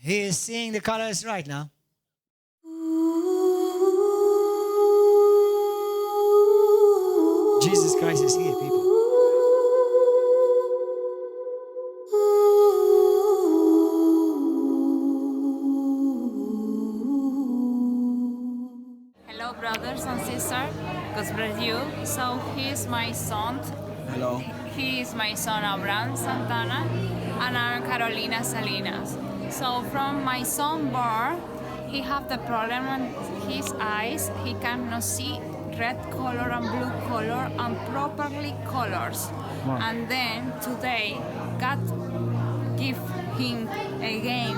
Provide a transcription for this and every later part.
He is seeing the colors right now. Jesus Christ is here, people. Hello, brothers and sisters. God bless you. So he is my son. Hello. He is my son Abraham Santana, and I'm Carolina Salinas. So from my son birth, he have the problem with his eyes. He cannot see red color and blue color and properly colors. Wow. And then today, God give him again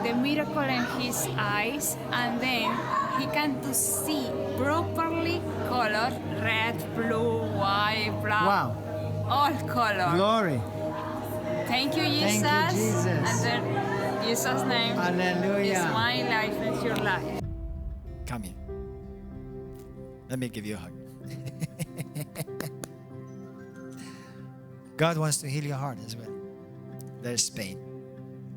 the miracle in his eyes, and then he can to see properly color, red, blue, white, black, Wow. all color. Glory. Thank you, Jesus. Thank you, Jesus. And in Jesus' name, Hallelujah. it's my life, it's your life. Come here. Let me give you a hug. God wants to heal your heart as well. There's pain.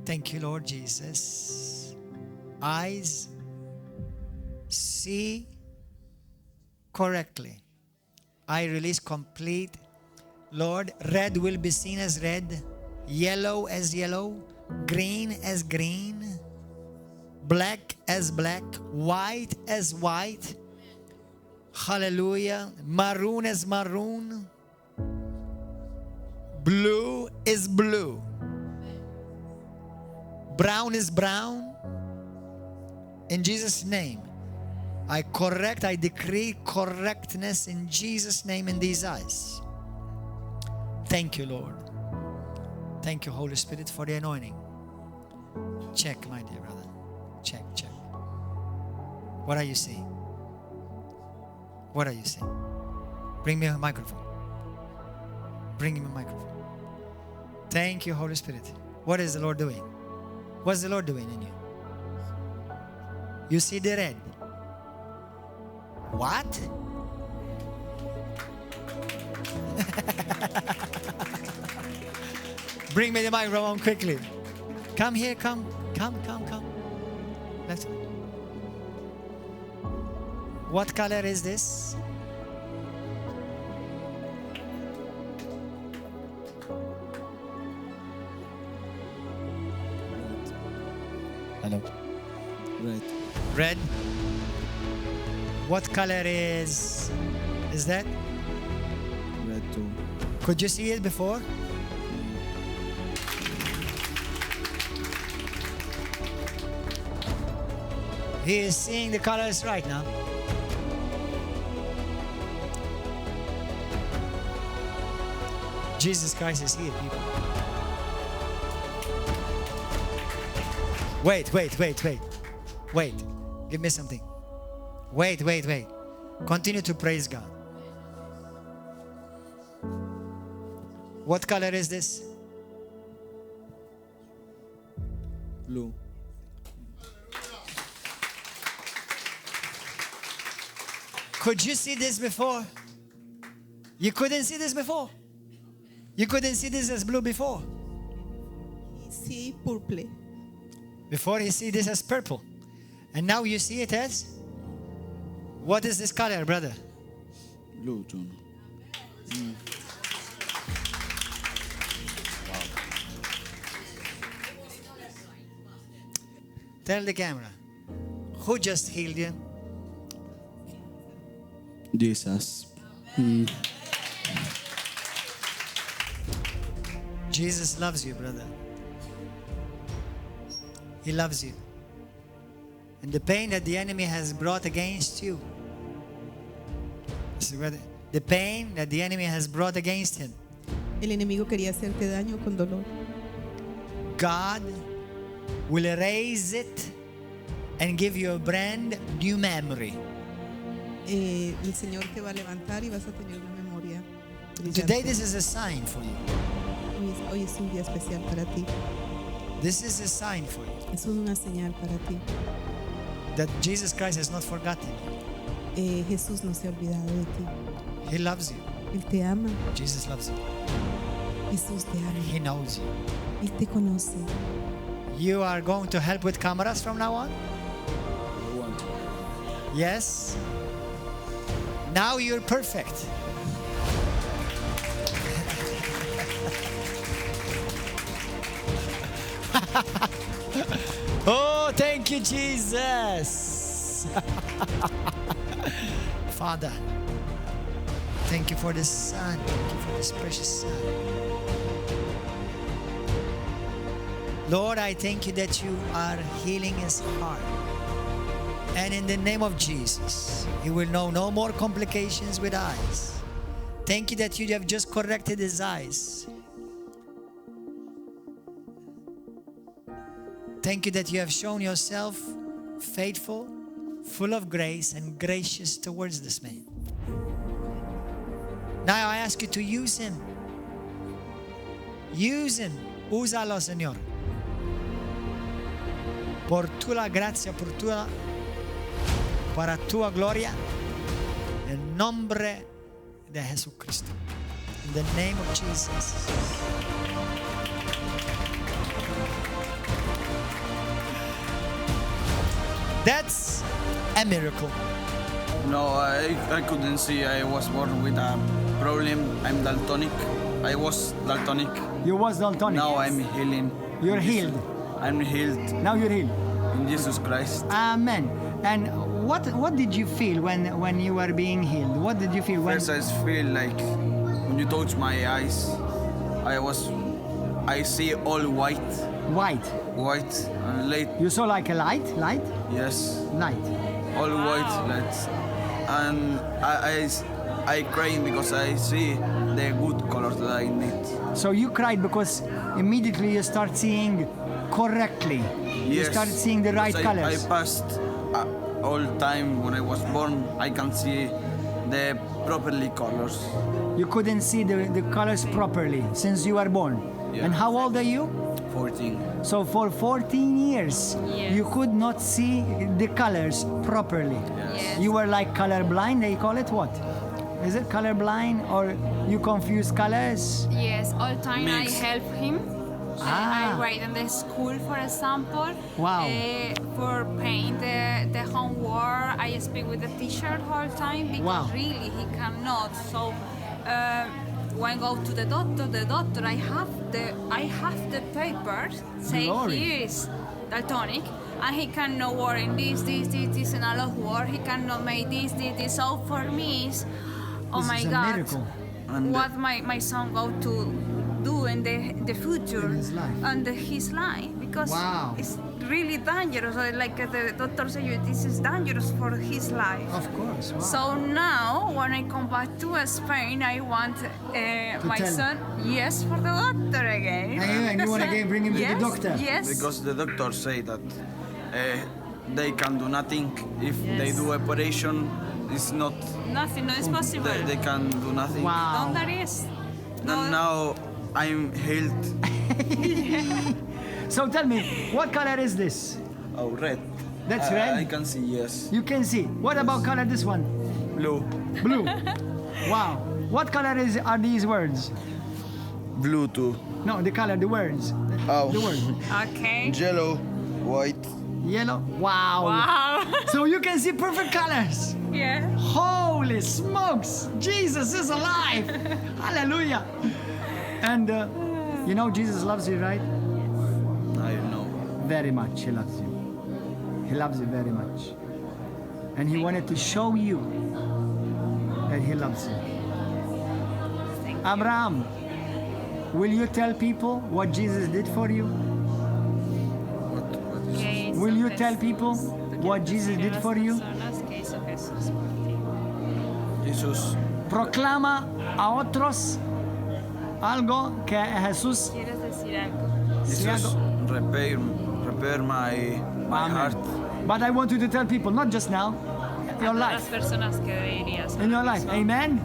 Thank you, Lord Jesus. Eyes see correctly. I release complete. Lord, red will be seen as red, yellow as yellow, green as green, black as black, white as white. Hallelujah. Maroon as maroon. Blue is blue. Brown is brown. In Jesus' name, I decree correctness in Jesus' name in these eyes. Thank you, Lord. Thank you, Holy Spirit, for the anointing. Check, my dear brother. Check. What are you seeing? What are you seeing? Bring me a microphone. Bring him a microphone. Thank you, Holy Spirit. What is the Lord doing? What's the Lord doing in you? You see the red. What? Bring me the microphone quickly. Come here, come. Let's go. What color is this? Hello. Red. Red. What color is that? Red too. Could you see it before? He is seeing the colors right now. Jesus Christ is here, people. Wait. Give me something. Wait. Continue to praise God. What color is this? Blue. Could you see this before? You couldn't see this before? You couldn't see this as blue before? He see purple. Before he see this as purple. And now you see it as? What is this color, brother? Blue too. Tell the camera. Who just healed you? Jesus. Jesus loves you, brother. He loves you. And the pain that the enemy has brought against you, the pain that the enemy has brought against him, El enemigo quería hacerte daño con dolor. God will erase it and give you a brand new memory. El Señor te va a levantar y vas a tener una memoria brillante. Today, this is a sign for you. Hoy es un día especial para ti. This is a sign for you Es una señal para ti. that Jesus Christ has not forgotten you. Jesús no se ha olvidado de ti. He loves you. Él te ama. Jesus loves you. Jesús te ama. He knows you. Él te conoce. You are going to help with cameras from now on? I want. Yes. Now you're perfect. Oh, thank you, Jesus. Father, thank you for this son. Thank you for this precious son. Lord, I thank you that you are healing his heart. And in the name of Jesus, he will know no more complications with eyes. Thank you that you have just corrected his eyes. Thank you that you have shown yourself faithful, full of grace, and gracious towards this man. Now I ask you to use him. Use him. Úsalo, Señor. Por tu la gracia, para tu gloria, en nombre de Jesucristo. In the name of Jesus. That's a miracle. No, I couldn't see. I was born with a problem. I'm daltonic. I was daltonic. You was daltonic. Now I'm healing. You're healed. I'm healed Now you're healed. in Jesus Christ. Amen. And what did you feel when you were being healed? What did you feel when? First, I feel like when you touch my eyes, I see all white, White. and late. You saw like a light? Yes, Light. all white lights, and I crying because I see the good colors that I need. So you cried because immediately you start seeing correctly. You Yes, started seeing the right because colors. I passed all time when I was born. I can see the properly colors. You couldn't see the colors properly since you were born. Yeah. And how old are you? 14. So for 14 years, Yes. you could not see the colors properly. Yes. You were like colorblind, they call it what? Is it colorblind or you confuse colors? Yes, all time Mix. I help him. Ah. I write in the school, for example. Wow. For paint the homework, I speak with the teacher whole time because Wow. really he cannot. So when I go to the doctor, I have the papers say Glory. he is daltonic. And he cannot work in this, and a lot of work. He cannot make this. So for me, it's, oh This my is a God, miracle. And what my son go to do in the future In his life. and his life, because Wow. it's really dangerous. Like the doctor said, this is dangerous for his life. Of course. Wow. So now, when I come back to Spain, I want my tell. son, yes, for the doctor again. And you want to bring him to Yes, the doctor? Yes. because the doctor say that they can do nothing if they do operation. It's not. Nothing, no, it's possible. They can do nothing. Wow. Don't there is. And now I'm healed. So tell me, what color is this? Oh, red. That's red? I can see, yes. You can see. What about color this one? Blue. Blue. Wow. What color are these words? Blue too. No, the color, the words. Oh. The words. Okay. Yellow, white. Yellow. Wow. Wow. So you can see perfect colors. Yeah. Holy smokes! Jesus is alive! Hallelujah! And you know Jesus loves you, right? I know. Very much. He loves you. He loves you very much. And he wanted to show you that he loves you. Thank you. Abraham, will you tell people what Jesus did for you? What is Que hizo Will you Jesús. tell people what Jesus did for you? Personas que hizo Jesús por ti. Jesus? Proclama a otros algo que Jesús. ¿Quieres decir algo? Jesus, repair my Amen. heart. But I want you to tell people, not just now, your A life. las personas que dirías. In your life. Amen?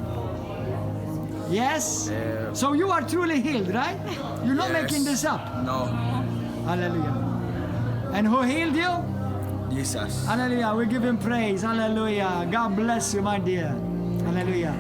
Yes? Yeah. So you are truly healed, right? You're not Yes. making this up. No, Hallelujah. And who healed you? Jesus. Hallelujah. We give him praise. Hallelujah. God bless you, my dear. Hallelujah.